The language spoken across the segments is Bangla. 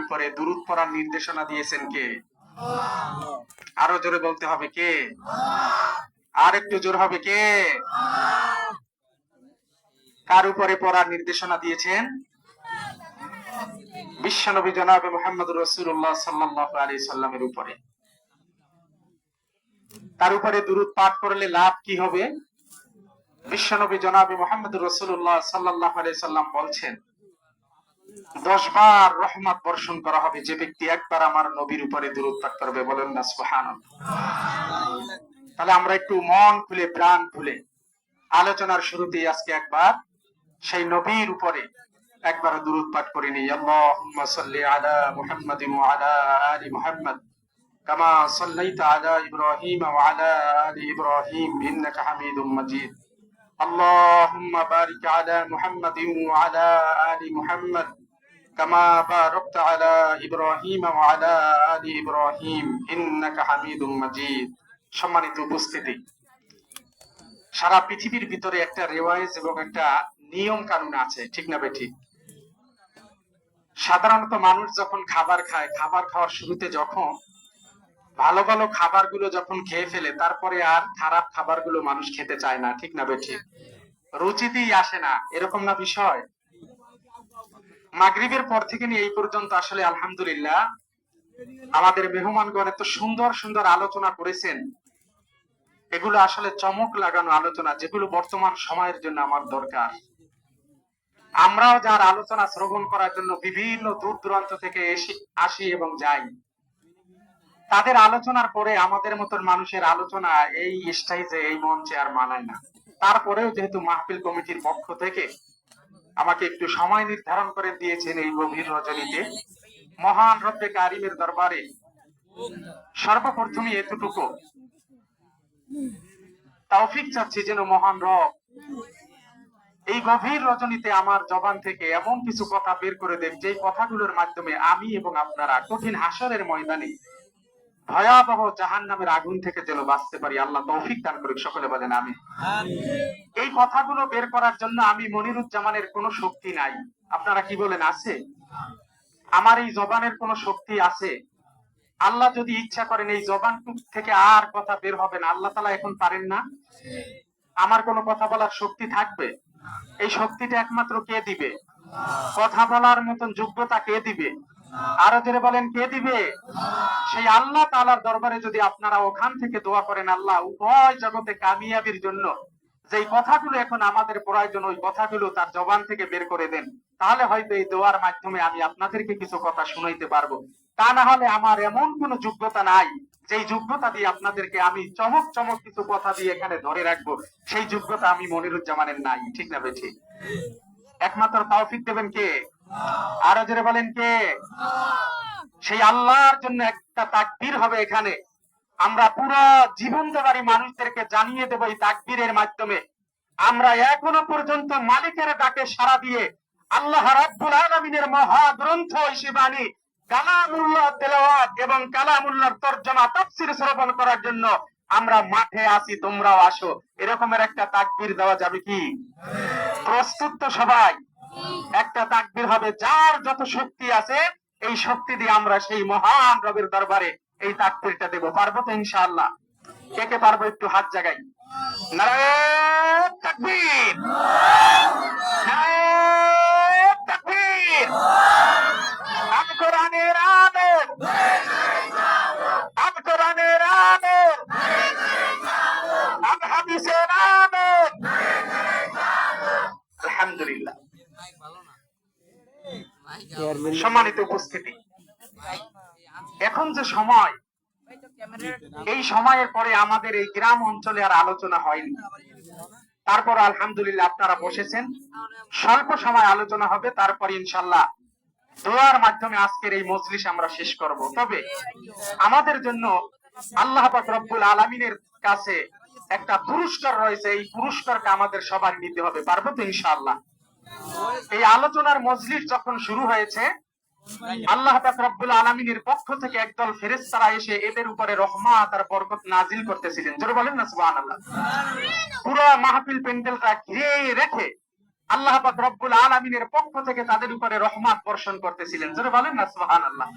উপরে দুরূদ পড়ার নির্দেশনা দিয়েছেন কে? আরো জোরে বলতে হবে, কে? আর একটু জোর হবে, কে? কার উপরে পড়ার নির্দেশনা দিয়েছেন? বিশ্বনবী জনাবে মুহাম্মদুর রাসূলুল্লাহ সাল্লাল্লাহু আলাইহি সাল্লামের উপরে। তার উপরে দুরূদ পাঠ করলে লাভ কি হবে? বিশ্বনবী জনাবে মুহাম্মদুর রাসূলুল্লাহ সাল্লাল্লাহু আলাইহি সাল্লাম বলছেন, 10 বার রহমত বর্ষণ করা হবে যে ব্যক্তি একবার আমার নবীর উপরে দুরূদ পাঠ করবে। বলেন না সুবহানাল্লাহ। তাহলে আমরা একটু মন খুলে প্রাণ খুলে আলোচনার শুরুতেই আজকে একবার সেই নবীর উপরে একবার দুরূদ পাঠ করে নিই। আল্লাহুম্মা সাল্লি আলা মুহাম্মাদিন ওয়া আলা আলি মুহাম্মাদ কামা সাল্লাইতা আলা ইব্রাহিম ওয়া আলা আলি ইব্রাহিম ইন্নাকা হামিদুম মাজিদ। আল্লাহুম্মা বারিক আলা মুহাম্মাদিন ওয়া আলা আলি মুহাম্মাদ কামা বারাকতা আলা ইব্রাহিম ওয়া আলা আলি ইব্রাহিম ইন্নাকা হামিদুম মাজিদ। সম্মানিত উপস্থিতি, সারা পৃথিবীর ভিতরে একটা রেওয়ায়েজ এবং একটা নিয়ম কানুন আছে, ঠিক না বেঠিক? সাধারণত মানুষ যখন খাবার খায়, খাবার খাওয়ার শুরুতে যখন ভালো ভালো খাবারগুলো যখন খেয়ে ফেলে, তারপরে আর খারাপ খাবারগুলো মানুষ খেতে চায় না, ঠিক না বেঠিক? রুচিতেই আসে না, এরকম না বিষয়? মাগরিবের পর থেকে নিয়ে এই পর্যন্ত আসলে আলহামদুলিল্লাহ আমাদের মেহমানগণ এত সুন্দর সুন্দর আলোচনা করেছেন। এগুলো আসলে চমক লাগানো আলোচনা, যেগুলো বর্তমান সময়ের জন্য আমার দরকার। আমরাও যার আলোচনা শ্রবণ করার জন্য বিভিন্ন দূর দূরান্ত থেকে আসি এবং যাই, তাদের আলোচনার পরে আমাদের মতন মানুষের আলোচনা এই স্টেজে, এই মঞ্চে আর মানায় না। তারপরেও যেহেতু মাহফিল কমিটির পক্ষ থেকে আমাকে একটু সময় নির্ধারণ করে দিয়েছেন এই গভীর রজনীতে, মহান রব্বে কারিমের দরবারে সর্বপ্রথমে এতটুকু তৌফিক চাচ্ছি যেন মহান রব এই গভীর রজনীতে আমার জবান থেকে এমন কিছু কথা বের করে দেন, যে কথাগুলোর মাধ্যমে আমি এবং আপনারা কঠিন হাসরের ময়দানে ভয়াবহ জাহান্নামের আগুন থেকে যেন বাঁচতে পারি। আল্লাহ তৌফিক দান করুক, সকলে বলেন আমিন। এই কথাগুলো বের করার জন্য আমি মনিরুজ্জামানের কোনো শক্তি নাই। আপনারা কি বলেন, আছে? আমার এই জবানের কোনো শক্তি আছে? আল্লাহ যদি ইচ্ছা করেন এই জবান থেকে আর কথা বের হবে না, আল্লাহ তাআলা এখন পারেন না? আমার কোনো কথা বলার শক্তি থাকবে? এই শক্তিটা একমাত্র কে দিবে? কথা বলার মতন যোগ্যতা কে দিবে? আরো জোরে বলেন, কে দিবে? সেই আল্লাহ তাআলার দরবারে যদি আপনারা ওখান থেকে দোয়া করেন, আল্লাহ উভয় জগতে কামিয়াবির জন্য যেই কথাগুলো এখন আমাদের প্রয়োজন, ওই কথাগুলো তার জবান থেকে বের করে দেন, তাহলে হয়তো এই দোয়ার মাধ্যমে আমি আপনাদেরকে কিছু কথা শুনাইতে পারবো। তা না হলে আমার এমন কোনো যোগ্যতা নাই যেই যোগ্যতা দিয়ে আপনাদেরকে আমি চমক চমক কিছু কথা দিয়ে এখানে ধরে রাখবো। সেই যোগ্যতা আমি মনিরুজ্জামানের নাই, ঠিক না বেঠি? একমাত্র তৌফিক দেবেন কে? আরো জোরে বলেন, কে? সেই আল্লাহর জন্য একটা তাকবীর হবে এখানে। আমরা পুরো জীবন দেবারী মানুষদেরকে জানিয়ে দেব এই তাকবীরের মাধ্যমে আমরা এখনো পর্যন্ত মালিকের ডাকে সাড়া দিয়ে আল্লাহ রাব্বুল আলামিনের মহাগ্রন্থ ইসবানী কালামুল্লাহ তেলাওয়াত এবং কালামুল্লাহর তরজমা তাফসীর শ্রবণ করার জন্য আমরা মাঠে আছি, তোমরাও আসো। এরকমের একটা তাকবীর দেওয়া যাবে কি? প্রস্তুত তো সবাই? একটা তাকবীর হবে, যার যত শক্তি আছে এই শক্তি দিয়ে আমরা সেই মহান রবের দরবারে এই তাকবীরটা দেব। পারবো তো ইনশাআল্লাহ? কে কে পারবো একটু হাত জাগাই। নারায়ে তাকবীর, নারায়ে তাকবীর। আল কোরআনের আলো, আল কোরআনের আলো, আল হাদিসের আলো। আলহামদুলিল্লাহ। সম্মানিত উপস্থিতি, এখন যে সময়, এই সময়ের পরে আমাদের এই গ্রাম অঞ্চলে আর আলোচনা হয়নি। তারপর আলহামদুলিল্লাহ আপনারা বসেছেন, স্বল্প সময় আলোচনা হবে, তারপর ইনশাআল্লাহ দোয়ার মাধ্যমে আজকের এই মজলিস আমরা শেষ করব। তবে আমাদের জন্য আল্লাহ পাক রব্বুল আলামিনের কাছে একটা পুরস্কার রয়েছে, এই পুরস্কারটা আমাদের সবার নিতে হবে। পারবো তো ইনশাআল্লাহ? এই আলোচনার মজলিস যখন শুরু হয়েছে, আল্লাহ পাক রব্বুল আলামিনের পক্ষ থেকে একদল ফেরেশতারা এসে এদের উপরে রহমত আর বরকত নাজিল করতেছিলেন। জোরে বলেন না সুবহানাল্লাহ। পুরো মাহফিল প্যান্ডেলটা ঘিরে রেখে আল্লাহ পাক রব্বুল আলামিনের পক্ষ থেকে তাদের উপরে রহমত বর্ষণ করতেছিলেন। জোরে বলেন না সুবহানাল্লাহ।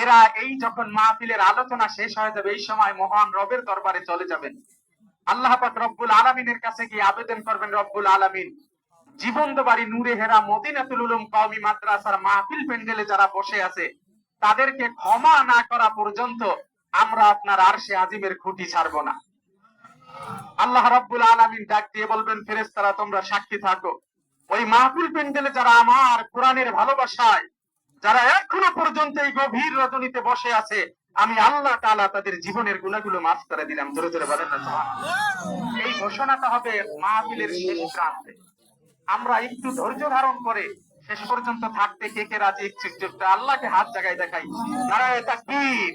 এরা এই যখন মাহফিলের আলোচনা শেষ হয়ে যাবে, এই সময় মহান রবের দরবারে চলে যাবেন। আল্লাহ পাক রব্বুল আলামিনের কাছে গিয়ে আবেদন করবেন, রব্বুল আলামিন, জীবন্ত বাড়ি নূরে হেরা মদিনাতুল উলুম কওমি মাদ্রাসার মাহফিল প্যান্ডেলে যারা বসে আছে তাদেরকে ক্ষমা না করা পর্যন্ত আমরা আপনার আরশে আজিমের খুঁটি ছাড়বো না। আল্লাহ রাব্বুল আলামিন ডাক দিয়ে বলবেন, ফেরেশতারা তোমরা সাক্ষী থাকো, ওই মাহফিল প্যান্ডেলে যারা আমার কোরআনের ভালোবাসায় যারা এখনো পর্যন্ত এই গভীর রজনীতে বসে আছে, আমি আল্লাহ তাআলা তাদের জীবনের গুনাহগুলো মাফ করে দিলাম। জোরে জোরে বলেন না সুবহানাল্লাহ। এই ঘোষণাটা হবে মাহফিলের শেষ প্রান্তে। আমরা একটু ধৈর্য ধারণ করে শেষ পর্যন্ত থাকতে কে কে রাজি ইচ্ছুক আল্লাহকে হাত জায়গায় দেখাই। নারায়ে তাকবীর,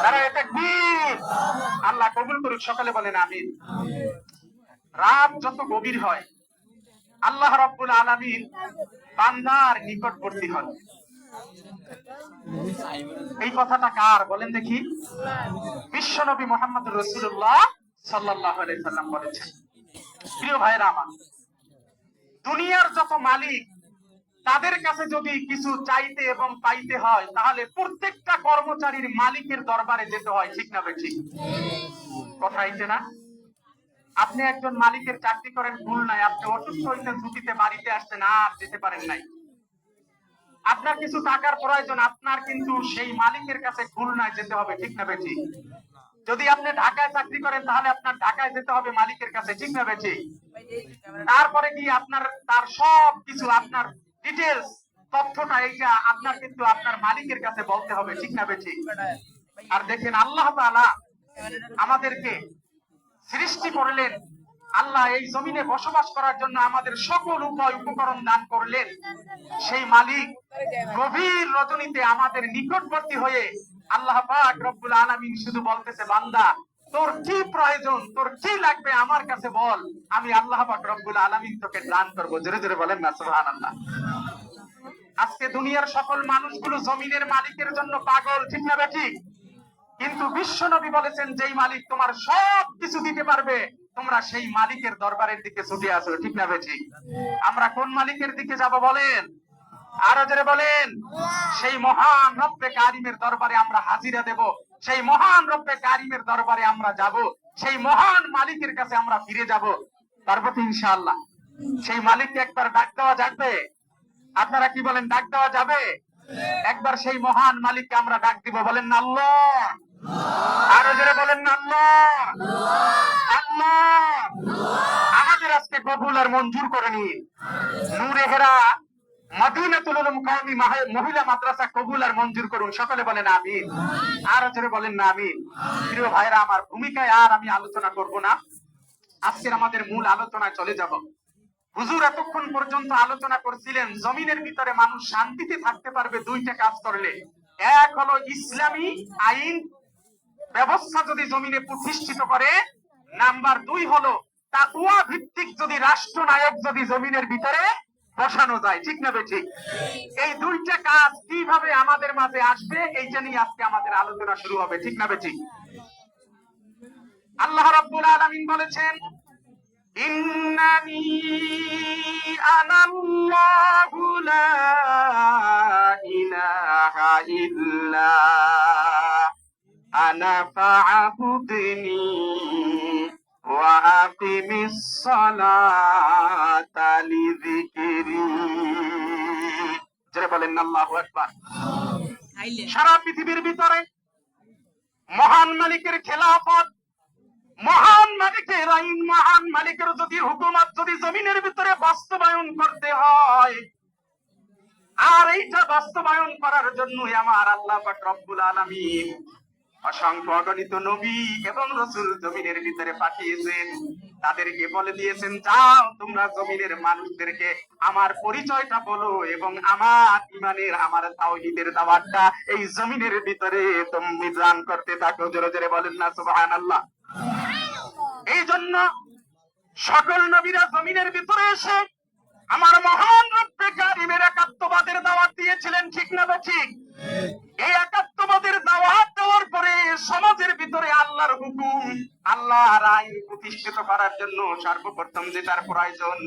নারায়ে তাকবীর। আল্লাহ কবুল করুক, সকলে বলেন আমিন। রাত যত গভীর হয় আল্লাহ রাব্বুল আলামিন বান্দার নিকটবর্তী হন। এই কথাটা কার বলেন দেখি? বিশ্বনবী মুহাম্মদুর রাসূলুল্লাহ সাল্লাল্লাহু আলাইহি সাল্লাম বলেছেন। প্রিয় ভাইরা আমার, দুনিয়ার যত মালিক তাদের কাছে যদি কিছু চাইতে এবং পাইতে হয় তাহলে প্রত্যেকটা কর্মচারীর মালিকের দরবারে যেতে হয়, ঠিক না ঠিক? কথা হইছে না? আপনি একজন মালিকের চাকরি করেন, ভুল নাই, আপনি অসুস্থ হইতেন, ছুটিতে বাড়িতে আসতেন, আর যেতে পারেন নাই, আপনার কিছু টাকার প্রয়োজন, আপনার কিন্তু সেই মালিকের কাছে ভুল নাই, যেতে হবে, ঠিক না বেঠি? যদি আপনি ঢাকায় চাকরি করেন তাহলে আপনার ঢাকায় যেতে হবে মালিকের কাছে, ঠিক না বেঠি? তারপরে কি আপনার তার সব কিছু আপনার ডিটেলস তথ্যটা এইটা আপনার কিন্তু আপনার মালিকের কাছে বলতে হবে, ঠিক না বেঠি? আর দেখেন আল্লাহ তাআলা আমাদেরকে সৃষ্টি করলেন, আল্লাহ এই জমিনে বসবাস করার জন্য আমাদের সকল উপায় উপকরণ দান করলেন। সেই মালিক গভীর রজনীতে আমাদের নিকটবর্তী হয়ে আল্লাহ পাক রব্বুল আলামিন শুধু বলতেছে, বান্দা তোর কি প্রয়োজন, তোর কি লাগবে আমার কাছে বল, আমি আল্লাহ পাক রব্বুল আলামিন তোকে দান করব। জোরে জোরে বলেন না সুবহানাল্লাহ। আজকে দুনিয়ার সকল মানুষগুলো জমিনের মালিকের জন্য পাগল, ঠিক না ঠিক? কিন্তু বিশ্ব নবী বলেছেন, যেই মালিক তোমার সব কিছু দিতে পারবে তোমরা সেই মালিকের দরবারের দিকে ছুটে আসো, ঠিক না ঠিক? আমরা কোন মালিকের দিকে যাব বলেন? আরো জোরে বলেন। সেই মহান রব্বে কারিমের দরবারে আমরা হাজিরা দেব, সেই মহান রব্বে কারিমের দরবারে আমরা যাব, সেই মহান মালিকের কাছে আমরা ফিরে যাব। তারপর ইনশাআল্লাহ সেই মালিককে একবার ডাক দেওয়া যাবে। আপনারা কি বলেন, ডাক দেওয়া যাবে? একবার সেই মহান মালিককে আমরা ডাক দিব, বলেন না আল্লাহ। আরো জোরে বলেন না আল্লাহ। আল্লাহ আমাদের আজকে কবুল আর মঞ্জুর করে নিন। নূরে হেরা মদিনাতুল উলুম কওমি মহিলা মাদ্রাসা কবুল আর মঞ্জুর করুন, সকলে বলেন আমিন। আর জোরে বলেন না আমিন। প্রিয় ভাইরা আমার, ভূমিকায় আর আমি আলোচনা করব না, আজকের আমাদের মূল আলোচনায় চলে যাব। হুজুর এতক্ষণ পর্যন্ত আলোচনা করছিলেন জমিনের ভিতরে মানুষ শান্তিতে থাকতে পারবে দুইটা কাজ করলে। এক হলো ইসলামী আইন ব্যবস্থা যদি জমিনে প্রতিষ্ঠিত করে, নাম্বার দুই হলো তাকওয়া ভিত্তিক যদি রাষ্ট্রনায়ক যদি জমিনের ভিতরে বসানো যায়, ঠিক না ঠিক? এই দুইটা কাজ কিভাবে আমাদের মাঝে আসবে এইটা নিয়ে আজকে আমাদের আলোচনা শুরু হবে, ঠিক না ঠিক? আল্লাহ রাব্বুল আলামিন বলেছেন, ইন্নানি আনাল্লাহু লা ইলাহা ইল্লা আনা ফা'বুদনি ওয়া আকিমিস সালাতা লিযিকরি। যারা বলেন আল্লাহু আকবার। সারা পৃথিবীর ভিতরে মহান মালিকের খেলাফত, মহান মালিকের আইন, মহান মালিকের যদি হুকুমত যদি জমিনের ভিতরে বাস্তবায়ন করতে হয়, আর এইটা বাস্তবায়ন করার জন্য আমার আল্লাহ পাক রব্বুল আলামিন অসংখ্য অগণিত নবী এবং রাসূল জমিনের ভিতরে পাঠিয়েছেন। তাদেরকে বলে দিয়েছেন, যাও তোমরা জমিনের মানুষদেরকে আমার পরিচয়টা বলো এবং আমার ঈমানের, আমার তাওহীদের দাওয়াতটা এই জমিনের ভিতরে তুমি দান করতে থাকো। জোরে জোরে বলেন না সুবহানাল্লাহ। এই জন্য সকল নবীরা জমিনের ভিতরে এসে আমার মহান রব্বে কারিমের একাত্মবাদের দাওয়াত দিয়েছিলেন, ঠিক না ঠিক? এই একাত্মবাদের দাওয়াত দেওয়ার পরে সমাজের ভিতরে আল্লাহর হুকুম, আল্লাহর আইন প্রতিষ্ঠিত করার জন্য সর্বপ্রথম যেটার প্রয়োজন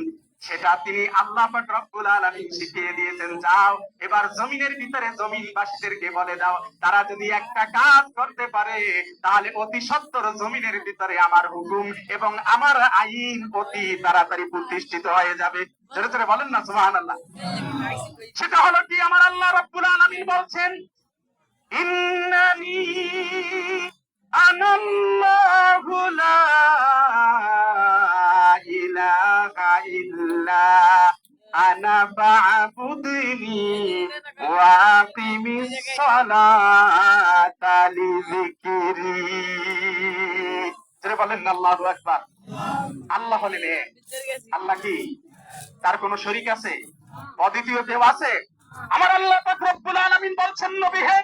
সেটা তিনি আল্লাহ পাক রব্বুল আলামিন শিখিয়ে দিয়েছেন। যাও এবার জমিনের ভিতরে জমিনবাসীদেরকে বলে দাও, তারা যদি একটা কাজ করতে পারে তাহলে অতি সত্বর জমিনের ভিতরে আমার হুকুম এবং আমার আইন অতি তাড়াতাড়ি প্রতিষ্ঠিত হয়ে যাবে। জোরে জোরে বলেন না সুবহানাল্লাহ। সেটা হলো কি, আমার আল্লাহ রাব্বুল আলামিন বলছেন, ইন্নানি আনাল্লাহু লা ইলাহা ইল্লা আনা ফা'বুদনি ওয়া আকিমিস সালাতা লিযিকরি। বলেন না আল্লাহু আকবার। আল্লাহ হলেন এক। আল্লাহ কি তার কোন শরীক আছে? অদ্বিতীয় কেউ আছে? আমার আল্লাহ পাক রব্বুল আলামিন বলছেন, নবী হে,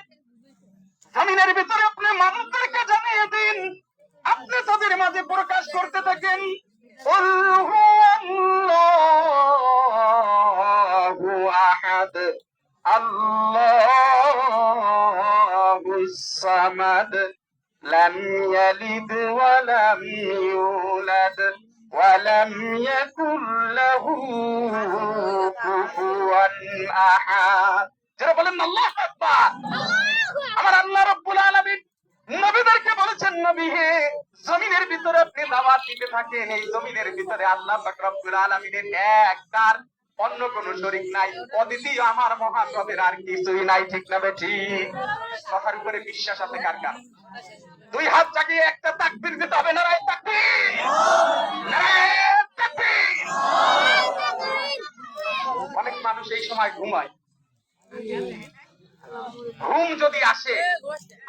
জমিনের ভিতরে আপনি মানুষদেরকে জানিয়ে দিন, আপনি তাদের মাঝে প্রকাশ করতে থাকেন, কুল হুয়াল্লাহু আহাদ আল্লাহুস সামাদ লাম ইয়ালিদ ওয়া লাম ইউলাদ ওয়া লাম ইয়াকুল লাহু কুফুয়ান আহাদ। যারা বলেন আল্লাহু আকবার। আমার আল্লাহ রাব্বুল আলামিন নবীদেরকে বলেছেন, নবী হে, জমিনের ভিতরে আপনি দাওয়াত দিতে থাকেন, এই জমিনের ভিতরে আল্লাহ পাক রব্বুল আলামিনের এক, তার অন্য কোন শরীক নাই, অদ্বিতীয় আমার মহান রবের আর কিছুই নাই। ঠিক না বেঠিক? কথার উপরে বিশ্বাস আছে কার কার? দুই হাত জাগিয়ে একটা তাকবীর দিতে হবে। নারায়ে তাকবীর, নারায়ে তাকবীর। অনেক মানুষ এই সময় ঘুমায়। ঘুম যদি আসে,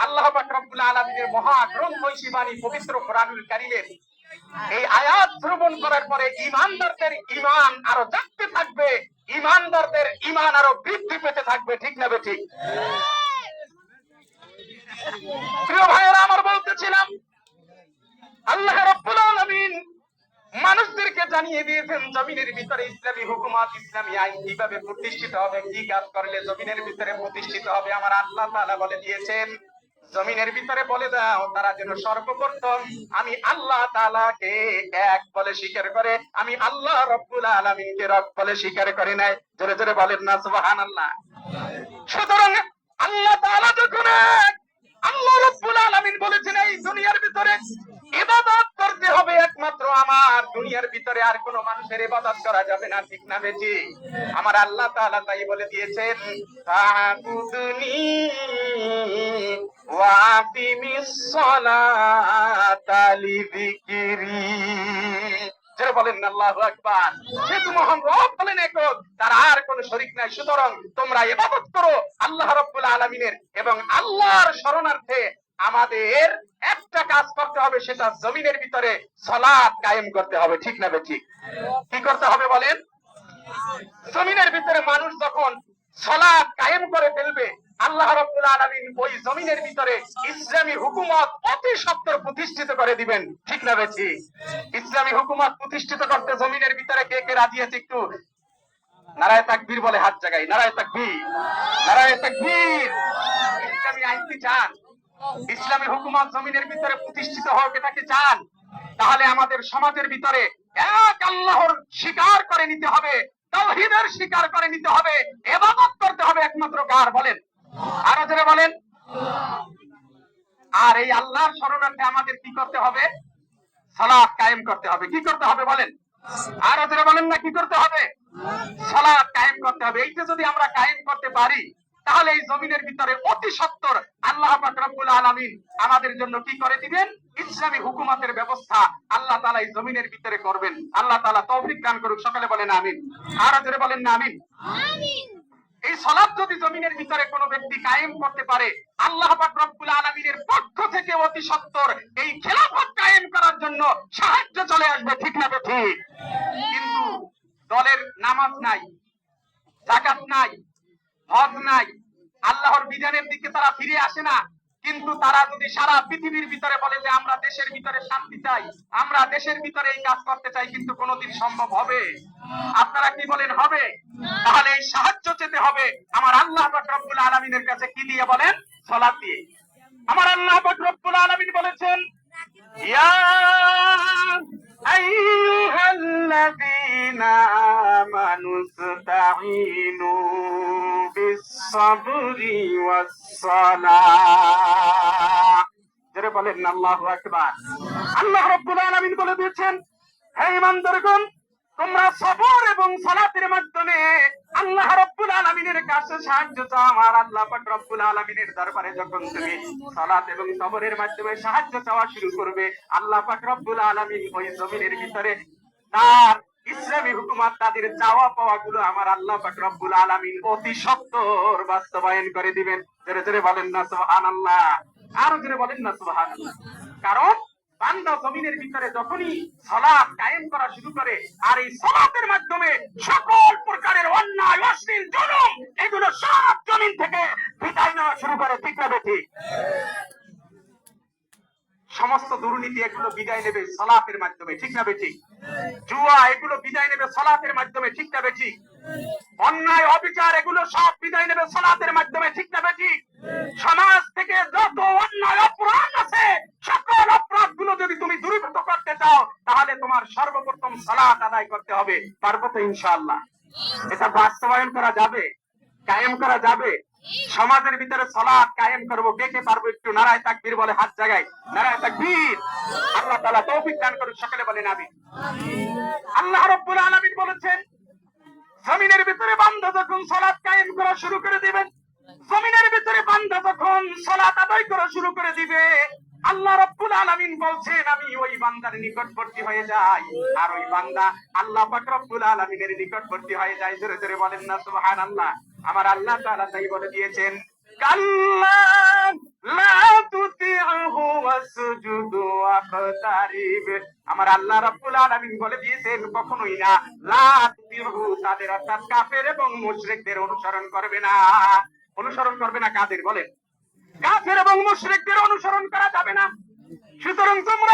আল্লাহ পাক রব্বুল আলামিনের মহা গ্রন্থ শিবানী পবিত্র কোরআনুল কারীমের এই আয়াত শ্রবণ করার পরে ঈমানদারদের ঈমান আরো জাগতে থাকবে, ঈমানদারদের ঈমান আরো বৃদ্ধি পেতে থাকবে। ঠিক না বেঠিক? প্রিয় ভাইয়েরা আমার, বলতেছিলাম আল্লাহ রাব্বুল আলামিন মানুষদেরকে জানিয়ে দিয়েছেন জমিনের ভিতরে ইসলামী হুকুমত, ইসলামী আইন কিভাবে প্রতিষ্ঠিত হবে, কি কাজ করলে জমিনের ভিতরে প্রতিষ্ঠিত হবে। আমার আল্লাহ তাআলা বলে দিয়েছেন, জমিনের ভিতরে বলে দাও তারা যেন সর্বপ্রথম আমি আল্লাহ তাআলাকে এক বলে স্বীকার করে, আমি আল্লাহ রাব্বুল আলামিনকে রব বলে স্বীকার করে নেয়। জোরে জোরে বলেন না সুবহানাল্লাহ। সুতরাং আল্লাহ তাআলা যখন এক, আল্লাহ রাব্বুল আলামিন বলেছেন এই দুনিয়ার ভিতরে ইবাদত করতে হবে একমাত্র আমার, দুনিয়ার ভিতরে আর কোন মানুষের ইবাদত করা যাবে না। ঠিক না বেঠিক? আমার আল্লাহ তাআলা তাই বলে দিয়েছেন, ফা'বুদনি ওয়া আকিমিস সালাতা লিযিকরি। যারা বলেন আল্লাহু আকবার। যেহেতু মহান রব বলেন একক, তার আর কোন শরীক নাই, সুতরাং তোমরা ইবাদত করো আল্লাহ রাব্বুল আলামিনের, এবং আল্লাহর শরণার্থে আমাদের একটা কাজ করতে হবে, সেটা জমিনের ভিতরে সালাত কায়েম করতে হবে। ঠিক না বেঠিক? কি করতে হবে বলেন? জমিনের ভিতরে মানুষ যখন সালাত কায়েম করে ফেলবে, আল্লাহ রাব্বুল আলামিন ওই জমিনের ভিতরে ইসলামী হুকুমত অতি সত্বর প্রতিষ্ঠিত করে দিবেন। ঠিক না বেঠিক? ইসলামী হুকুমত প্রতিষ্ঠিত করতে জমিনের ভিতরে কে কে রাজি আছে? একটু নারায়ে তাকবীর বলে হাত জাগাই। নারায়ে তাকবীর, নারায়ে তাকবীর। ইসলামী আইন কি চান? ইসলামী হুকুমত জমিনের ভিতরে প্রতিষ্ঠিত হোক, এটা কি চান? তাহলে আমাদের সমাজের ভিতরে এক আল্লাহর স্বীকার করে নিতে হবে, তাওহীদের স্বীকার করে নিতে হবে, ইবাদত করতে হবে একমাত্র কার বলেন? আরো জোরে বলেন। আর এই আল্লাহর শরণার্থে আমাদের কি করতে হবে? সালাত কায়েম করতে হবে। কি করতে হবে বলেন? আরো জোরে বলেন না, কি করতে হবে? সালাত কায়েম করতে হবে। এইটা যদি আমরা কায়েম করতে পারি, তাহলে এই জমিনের ভিতরে অতি সত্বর আল্লাহ পাক রব্বুল আলামিন আমাদের জন্য কি করে দিবেন? ইসলামী হুকুমতের ব্যবস্থা আল্লাহ তাআলা এই জমিনের ভিতরে করবেন। আল্লাহ তাআলা তৌফিক দান করুক। সকালে বলেন আমিন। আর জোরে বলেন না আমিন। এই সালাত যদি জমিনের ভিতরে কোনো ব্যক্তি কায়েম করতে পারে, আল্লাহ পাক রব্বুল আলামিনের পক্ষ থেকে অতি সত্বর এই খেলাফত কায়েম করার জন্য সাহায্য চলে আসবে। ঠিক না বেঠিক? কিন্তু দলের নামাজ নাই, যাকাত নাই, হজ নাই, আল্লাহর বিধানের দিকে তারা ফিরে আসে না। কিন্তু তারা যদি সারা পৃথিবীর ভিতরে বলে যে আমরা দেশের ভিতরে শান্তি চাই, আমরা দেশের ভিতরে এই কাজ করতে চাই, কিন্তু কোনোদিন সম্ভব হবে? আপনারা কি বলেন হবে? তাহলে এই সাহায্য চেতে হবে আমার আল্লাহ পাক রব্বুল আলামিনের কাছে। কি দিয়ে বলেন? সালাত দিয়ে। আমার আল্লাহ পাক রব্বুল আলামিন বলেছেন, ইয়া আইয়ুহাল্লাযীনা আমানু ইসতাঈনু বিস-সাবরি ওয়াস-সালাহ। যারা বলেন আল্লাহু আকবার। আল্লাহ রাব্বুল আলামিন বলে দিয়েছেন, হে ঈমানদারগণ, তোমরা সবর এবং সালাতের মাধ্যমে আল্লাহ রাব্বুল আলামিনের কাছে সাহায্য চাও। আমার আল্লাহ পাক রব্বুল আলামিনের দরবারে যখন তুমি সালাত এবং সবরের মাধ্যমে সাহায্য চাওয়া শুরু করবে, আল্লাহ পাক রব্বুল আলামিন ওই জমিনের ভিতরে তার ইসলামী হুকুমত, তাদের চাওয়া পাওয়া গুলো আমার আল্লাহ পাক রব্বুল আলামিন অতি সত্বর বাস্তবায়ন করে দিবেন। জোরে জোরে বলেন না সুবহানাল্লাহ, আরো জোরে বলেন না সুবহানাল্লাহ। কারণ বান্দা জমিনের ভিতরে যখনই সালাত কায়েম করা শুরু করে, আর এই সালাতের মাধ্যমে সকল প্রকারের অন্যায়, অশ্লীল, জুলুম এগুলো সব জমিন থেকে বিদায় নেওয়া শুরু করে। ঠিক না বেঠিক? সমস্ত দুর্নীতি এগুলো বিদায় নেবে সালাতের মাধ্যমে। ঠিক না বেঠিক? জুয়া এগুলো বিদায় নেবে সালাতের মাধ্যমে। ঠিক না বেঠিক? অন্যায়, অবিচার এগুলো সব বিদায় নেবে সালাতের মাধ্যমে। ঠিক না বেঠিক? সমাজ থেকে যত অন্যায় অপরাধ আছে, সকল অপরাধ গুলো যদি তুমি দূরীভূত করতে চাও, তাহলে তোমার সর্বপ্রথম সালাত আদায় করতে হবে। পারবো তো ইনশাআল্লাহ? এটা বাস্তবায়ন করা যাবে, কায়েম করা যাবে। সমাজের ভিতরে সালাত কায়েম করবো, কে কে পারবো? একটু নারায়ে তাকবীর বলে হাত জাগায়। নারায়ে তাকবীর। আল্লাহ তাআলা তৌফিক দান করুন। সকলে বলেন আমিন। আল্লাহ রাব্বুল আলামিন বলেছেন, জমিনের ভিতরে বান্দা যখন সালাত কায়েম করা শুরু করে দিবেন, জমিনের ভিতরে বান্দা যখন সালাত আদায় করা শুরু করে দিবে, আল্লাহ রাব্বুল আলামিন বলছেন, আমি ওই বান্দার নিকটবর্তী হয়ে যাই, আর ওই বান্দা আল্লাহ পাক রব্বুল আলামিনের নিকটবর্তী হয়ে যায়। জোরে জোরে বলেন না সুবহানাল্লাহ। আমার আল্লাহ তাআলা তাই বলে দিয়েছেন, কাল্লা লা তুতি'হু ওয়াসজুদু ওয়াকতারিব। আমার আল্লাহ রাব্বুল আলামিন বলে দিয়েছেন, কখনোই না লা তুতি'হু, তাদের অর্থাৎ কাফের এবং মুশরিকদের অনুসরণ করবে না। অনুসরণ করবে না কাদের? বলেন। কাফের এবং মুশরিকদের অনুসরণ করা যাবে না। সুতরাং তোমরা